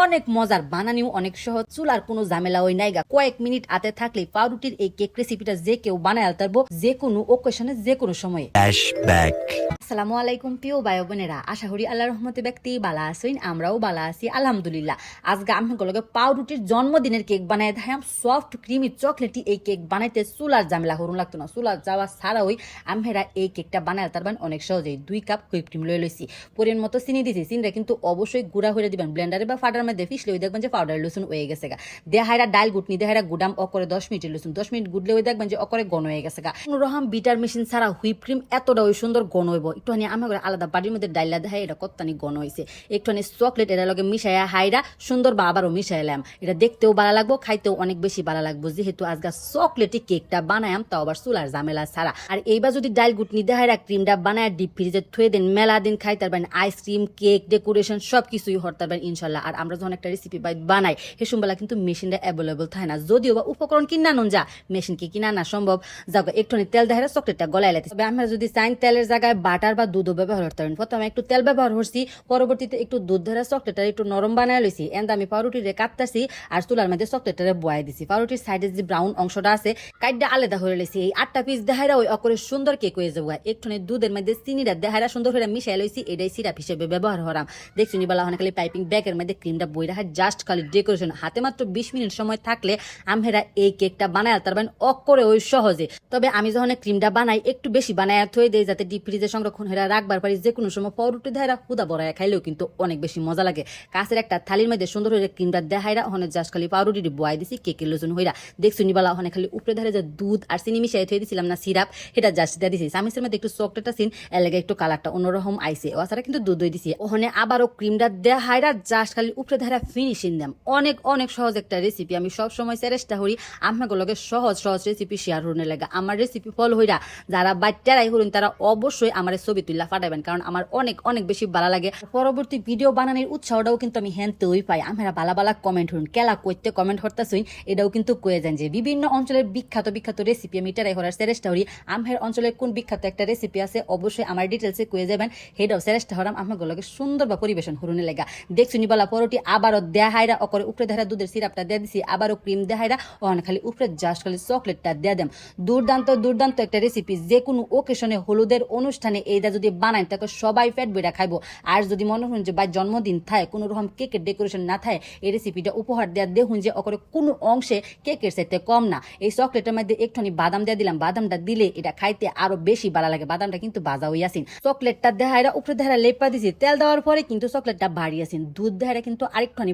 অনেক মজার, বানানিও অনেক সহজ, চুলার কোনো ঝামেলা ওই নাইগা। কয়েক মিনিট হাতে থাকলে পাউরুটির এই কেক রেসিপিটা যে কেউ বানায় আলতে পারবো, যে কোনো ওকেশনে, যে কোনো সময়ে। আসসালামু আলাইকুম প্রিয় ভাই বোনেরা, আশা করি আল্লাহর রহমতে ব্যক্তি বালা আছেন, আমরাও বালা আছি আলহামদুলিল্লাহ। আজকে আমি গুলোকে পাউরুটির জন্মদিনের কেক বানাই দেখাম। সফট ক্রিমি চকলেটি এই কেক বানাইতে চুলার ঝামেলা হরুন লাগতো না। চুলার যাওয়া ছাড়াই আমরা এই কেকটা বানাই তার অনেক সহজেই। 2 কাপ হুইপ ক্রিম লয়ে লইছি, পরিমাণ মতো চিনি দিছি। চিনিটা কিন্তু অবশ্যই গুঁড়া হয়ে দিবেন, ব্লেন্ডারে বা ফাটার মধ্যে ফিসলে ওই দেখবেন যে পাউডার লসুন হয়ে গেছে গা। দেহাইরা ডাল গুটনি দেহাইরা গুডাম অকরে 10 মিনিট লসুন, 10 মিনিট গুডলে ওই দেখবেন যে অকরে ঘন হয়ে গেছে গা। কোনো রকম বিটার মেশিন ছাড়া হুইপ ক্রিম এতটা ওই সুন্দর ঘন হইব। একটুখানি আমার আলাদা বাড়ির মধ্যে ডাইলা দেখায় এটা কত্তানি ঘন হয়েছে। একটুখানি চকলেট এর লগে মিশাইয়া হাইরা সুন্দর বা আবারও মিশাইলাম। এটা দেখতেও ভালো লাগবো, খাইতেও অনেক বেশি ভালো লাগবো, যেহেতু আজকে চকলেটি কেকটা বানায়াম, তাও আবার চুলার ঝামেলা ছাড়া। আর এইবার যদি ডাল গুটনি দেহাইরা ক্রিমটা বানায় ডিপ ফ্রিজে থুয়ে দেন, মেলা দিন খাইতে পারবেন। আইসক্রিম, কেক, ডেকোরেশন সবকিছুই হতে পারবেন ইনশাল্লাহ। আর আমরা যখন একটা রেসিপি বানাই হেসুমবেলা কিন্তু মেশিনটা অ্যাভেলেবল থাকে না, যদিও বা উপকরণ কিনা নুন যা মেশিন কি কিনা না সম্ভব। যাক একটুখানি তেল দেহাইরা চকলেটটা গলায় লাইতে। তবে আমরা যদি চাইন তেলের জায়গায় বাটার বা দুধও ব্যবহার করতে পারেন। প্রথমে একটু তেল ব্যবহার করছি, পরবর্তীতে একটু দুধ ধরা চকলেটটা একটু নরম বানায় লইছি। এন্ড আমি পাউরুটিরে কাটতেছি আর চুলার মধ্যে চকলেটটারে বয়াই দিছি। পাউরুটির সাইডে যে ব্রাউন অংশটা আছে কাইটটা আলাদা হয়ে লইছি। এই 8টা পিস দেহাইরা ওই অকরে সুন্দর কেক হয়ে যাবো। একটুখানি দুধের মধ্যে চিনিটা দেহাইরা সুন্দর করে মিশাই লইছি, এটাই সিরাপ হিসেবে ব্যবহার করাম। দেখছি নিবালা ওখানে খালি পাইপিং ব্যাগের মধ্যে ক্রিমটা বই রাখা, জাস্ট খালি ডেকোরেশন। হাতে মাত্র 20 মিনিট সময় থাকলে আমরা এই কেকটা বানায় আলতে পারবেন অকরে ওই সহজে। তবে আমি যখন ক্রিমটা বানাই একটু বেশি বানায় থই দেই, যাতে ডিপ ফ্রিজে সংরক্ষণ হয়ে রাখবার পারি। যে কোনো সময় পাউরুটি দেহাইরা হুদা বড়ায় খাইলেও কিন্তু অনেক বেশি মজা লাগে। কাছের একটা থালির মধ্যে সুন্দর হয়ে ক্রিমটা দেহাইরা ওখানে জাস্ট খালি পাউরুটি বয়াই দিছি, কেকের লোচন হইরা। দেখছি নিবালা ওখানে খালি উপরে ধারে যে দুধ আর চিনি মিশাই থই দিছিলাম না সিরাপ, সেটা জাস্ট দিয়ে দিছি। চামিচের মধ্যে একটু চকলেট আছেন, এর লাগে একটু কালারটা অন্যরকম আইছে। ওছাড়া কিন্তু দুধ দই দিছি। ওখানে আবারও ক্রিমটা দেহাইরা জাস্ট খালি উপরে ধারা ফিনিশিং দাম। অনেক অনেক সহজ একটা রেসিপি। আমি সব সময় চেষ্টা করি আপনাগুলোকে সহজ সহজ রেসিপি শেয়ার হতে লাগে। আমার রেসিপি ফলো হইরা যারা বাচ্চারাই হরুন তারা অবশ্যই আমার ছবি তুল্লা ফাটাবেন, কারণ আমার অনেক অনেক বেশি ভালো লাগে। পরবর্তী ভিডিও বানানোর উৎসাহটাও কিন্তু আমি হেনতেই পাই। আমরা বালা বালা কমেন্ট হরুন, কেলা কইতে কমেন্ট হরতাছুন, এটাও কিন্তু কয়ে যান যে বিভিন্ন অঞ্চলের বিখ্যাত বিখ্যাত রেসিপি আমি এটারাই হরার চেষ্টা করি। আমার অঞ্চলের কোন বিখ্যাত একটা রেসিপি আছে অবশ্যই আমার ডিটেলসে কয়ে যাবেন, সেটাও চেষ্টা হরাম আমাগুলোকে সুন্দর বা পরিবেশন হরুনে লেগা। দেখছি নিবালা পরোটি আবারও দেহাইরা অকরে উপরে দেহারা দুধের সিরাপটা দিয়ে দিছি, আবারও ক্রিম দেহাইরা ওখানে খালি উপরে জাস্ট খালি চকলেটটা দিয়ে দেম। দুর্দান্ত দুর্দান্ত একটা রেসিপি। যে কোনো ওকেশনে, হলুদের অনুষ্ঠানে এইটা যদি বানাই তাকে সবাই পেট বইরা খাইবো। আর যদি মনে হন যে ভাই জন্মদিন থাকে, কোনো রকম কেকের ডেকোরেশন না থাকে, এই রেসিপিটা উপহার দেওয়া দেখুন যে অকরে কোনো অংশে কেকের চাইতে কম না। এই চকলেটের মধ্যে একটুখানি বাদাম দিয়ে দিলাম, বাদামটা দিলে এটা খাইতে আরো বেশি ভালো লাগে। বাদামটা কিন্তু বাজা হইয়াছিন। চকলেটটা দেহাইরা উপরে দেহারা লেপা দিছি, তেল দেওয়ার পরে কিন্তু চকলেটটা বাড়িয়েছেন। দুধ দেহারা কিন্তু আরেকটুখানি